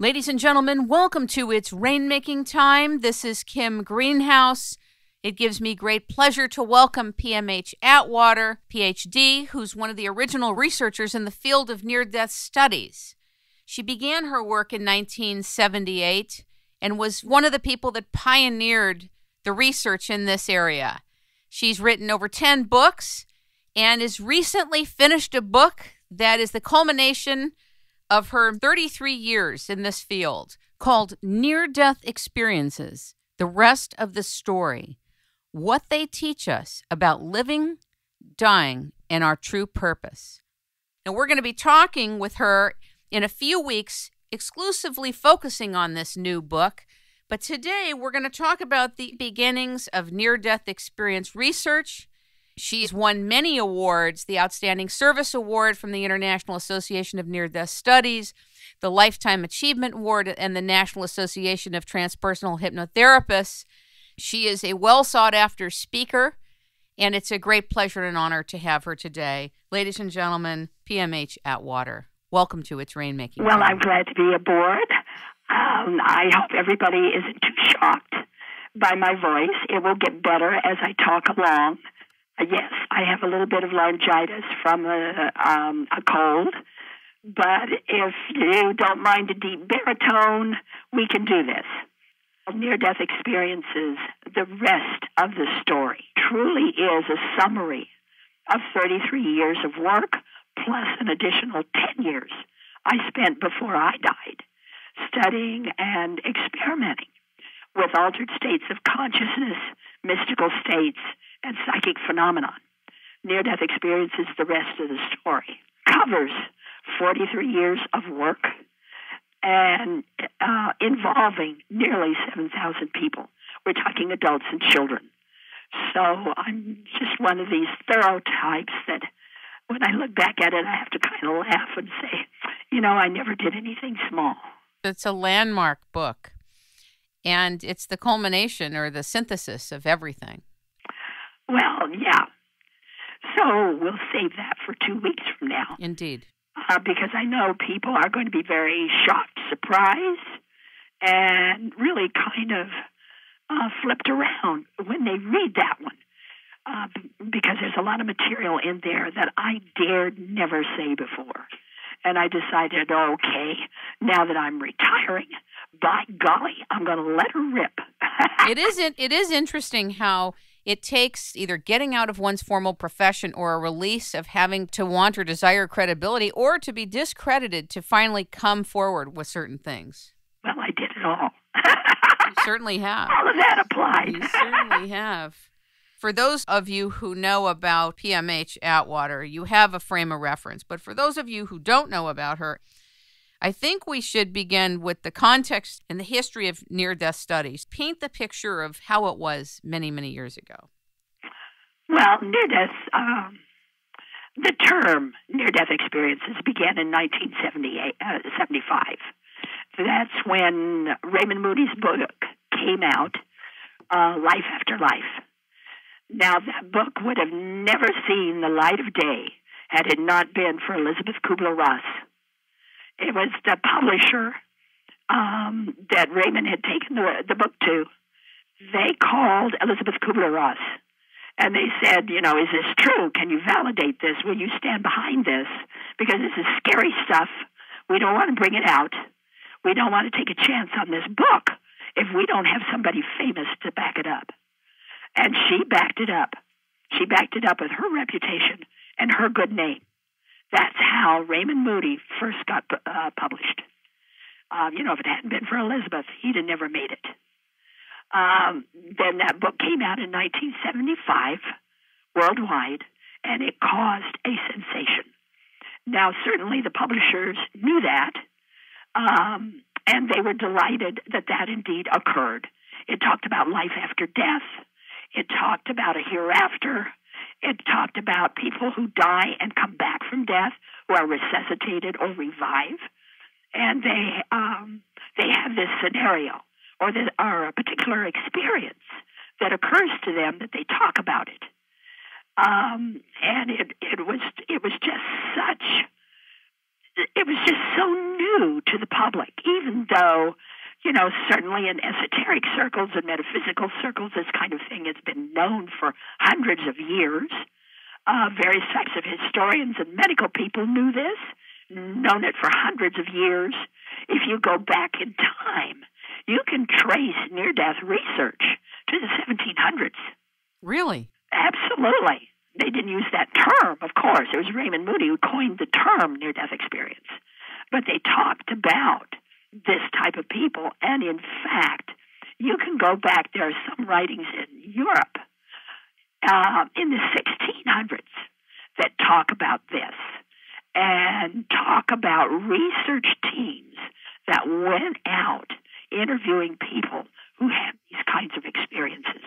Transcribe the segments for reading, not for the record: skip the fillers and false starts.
Ladies and gentlemen, welcome to It's Rainmaking Time. This is Kim Greenhouse. It gives me great pleasure to welcome P.M.H. Atwater, Ph.D., who's one of the original researchers in the field of near-death studies. She began her work in 1978 and was one of the people that pioneered the research in this area. She's written over 10 books and has recently finished a book that is the culmination of her 33 years in this field, called Near-Death Experiences, The Rest of the Story, What They Teach Us About Living, Dying, and Our True Purpose. Now, we're going to be talking with her in a few weeks, exclusively focusing on this new book, but today we're going to talk about the beginnings of near-death experience research. She's won many awards, the Outstanding Service Award from the International Association of Near-Death Studies, the Lifetime Achievement Award, and the National Association of Transpersonal Hypnotherapists. She is a well-sought-after speaker, and it's a great pleasure and honor to have her today. Ladies and gentlemen, P.M.H. Atwater, welcome to It's Rainmaking. Well, I'm glad to be aboard. I hope everybody isn't too shocked by my voice. It will get better as I talk along. Yes, I have a little bit of laryngitis from a cold, but if you don't mind a deep baritone, we can do this. Near-death experiences, the rest of the story, truly is a summary of 33 years of work plus an additional 10 years I spent before I died studying and experimenting with altered states of consciousness, mystical states, and psychic phenomenon. Near-death experiences, the rest of the story, covers 43 years of work and involving nearly 7,000 people. We're talking adults and children. So I'm just one of these thorough types that when I look back at it, I have to kind of laugh and say, I never did anything small. It's a landmark book, and it's the culmination or the synthesis of everything. Well, yeah. So we'll save that for 2 weeks from now. Indeed. Because I know people are going to be very shocked, surprised, and really kind of flipped around when they read that one. Because there's a lot of material in there that I dared never say before. And I decided, okay, now that I'm retiring, by golly, I'm going to let her rip. It is interesting how it takes either getting out of one's formal profession or a release of having to want or desire credibility or to be discredited to finally come forward with certain things. Well, I did it all. You certainly have. All of that applied. You certainly have. For those of you who know about P.M.H. Atwater, you have a frame of reference. But for those of you who don't know about her, I think we should begin with the context and the history of near-death studies. Paint the picture of how it was many, many years ago. Well, near-death, the term near-death experiences began in 1975. That's when Raymond Moody's book came out, Life After Life. Now, that book would have never seen the light of day had it not been for Elizabeth Kubler-Ross. It was the publisher that Raymond had taken the book to. They called Elizabeth Kubler-Ross, and they said, is this true? Can you validate this? Will you stand behind this? Because this is scary stuff. We don't want to bring it out. We don't want to take a chance on this book if we don't have somebody famous to back it up. And she backed it up. She backed it up with her reputation and her good name. That's how Raymond Moody first got published. If it hadn't been for Elizabeth, he'd have never made it. Then that book came out in 1975 worldwide, and it caused a sensation. Now, certainly the publishers knew that, and they were delighted that that indeed occurred. It talked about life after death. It talked about a hereafter. It talked about people who die and come back from death, who are resuscitated or revive. And they have this scenario or a particular experience that occurs to them that they talk about it. And it was just it was just so new to the public, even though, certainly in esoteric circles and metaphysical circles, this kind of thing has been known for hundreds of years. Various types of historians and medical people knew this, known it for hundreds of years. If you go back in time, you can trace near-death research to the 1700s. Really? Absolutely. They didn't use that term, of course. It was Raymond Moody who coined the term near-death experience. But they talked about this type of people, and in fact, you can go back. There are some writings in Europe in the 1600s that talk about this and talk about research teams that went out interviewing people who had these kinds of experiences.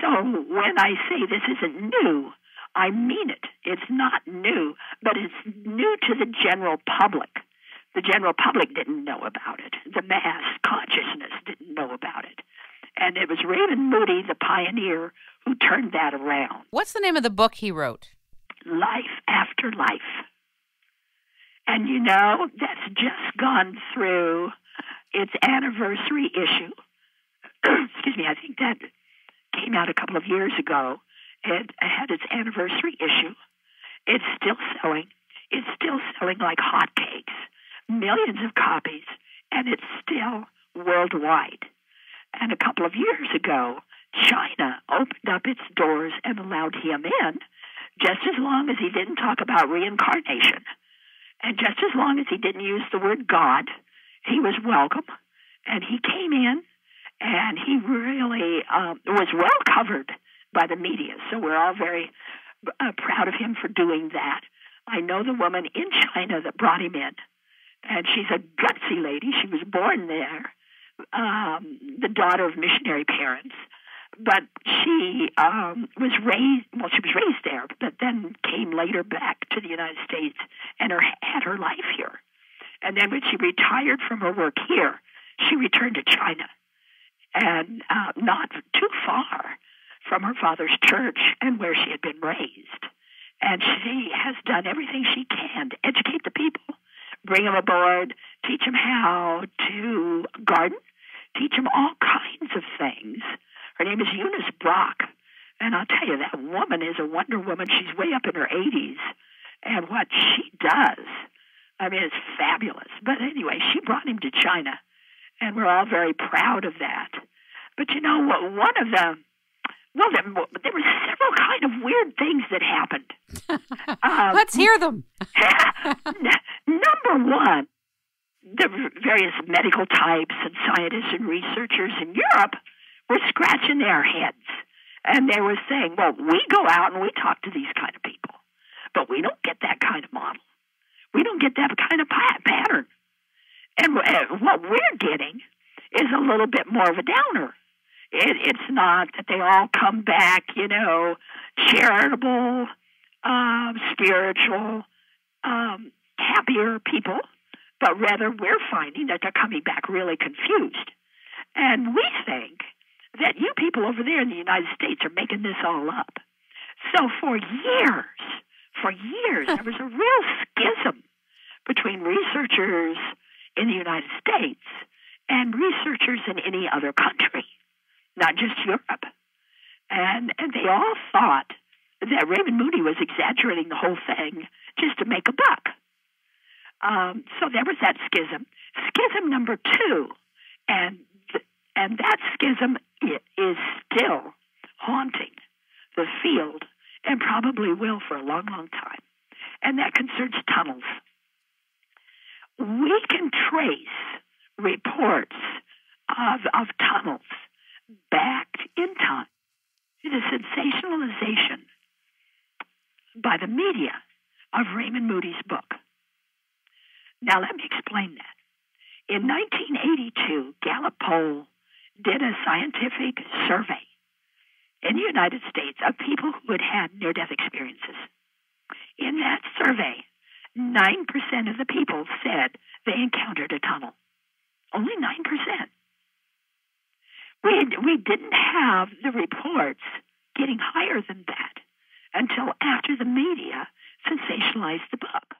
So when I say this isn't new, I mean it. It's not new, but it's new to the general public. The general public didn't know about it. The mass consciousness didn't know about it. And it was Raymond Moody, the pioneer, who turned that around. What's the name of the book he wrote? Life After Life. And that's just gone through its anniversary issue. Excuse me, I think that came out a couple of years ago. It had its anniversary issue. It's still selling. It's still selling like hotcakes, millions of copies, and it's still worldwide. And a couple of years ago, China opened up its doors and allowed him in, just as long as he didn't talk about reincarnation. And just as long as he didn't use the word God, he was welcome. And he came in, and he really was well covered by the media. So we're all very proud of him for doing that. I know the woman in China that brought him in, and she's a gutsy lady. She was born there, the daughter of missionary parents. But she she was raised there, but then came later back to the United States and had her life here. And then when she retired from her work here, she returned to China, and not too far from her father's church and where she had been raised. And she has done everything she can to educate the people, bring them aboard, teach them how to garden, teach them all kinds of things. Her name is Eunice Brock, and I'll tell you, that woman is a wonder woman. She's way up in her 80s, and what she does, I mean, it's fabulous. But anyway, she brought him to China, and we're all very proud of that. But one of the, there were several kind of weird things that happened. Let's hear them. Number one, the various medical types and scientists and researchers in Europe were scratching their heads. And they were saying, well, we go out and we talk to these kind of people, but we don't get that kind of model. We don't get that kind of pattern. And what we're getting is a little bit more of a downer. It's not that they all come back, charitable, spiritual, happier people, but rather we're finding that they're coming back really confused. And we think that you people over there in the United States are making this all up. So for years, there was a real schism between researchers in the United States and researchers in any other country, not just Europe. And they all thought that Raymond Moody was exaggerating the whole thing just to make a buck. So there was that schism. Schism number two, and that schism is still haunting the field and probably will for a long, long time. And that concerns tunnels. We can trace reports of tunnels back in time to the sensationalization by the media of Raymond Moody's book. Now, let me explain that. In 1982, Gallup poll did a scientific survey in the United States of people who had had near-death experiences. In that survey, 9% of the people said they encountered a tunnel. Only 9%. We didn't have the reports getting higher than that until after the media sensationalized the book.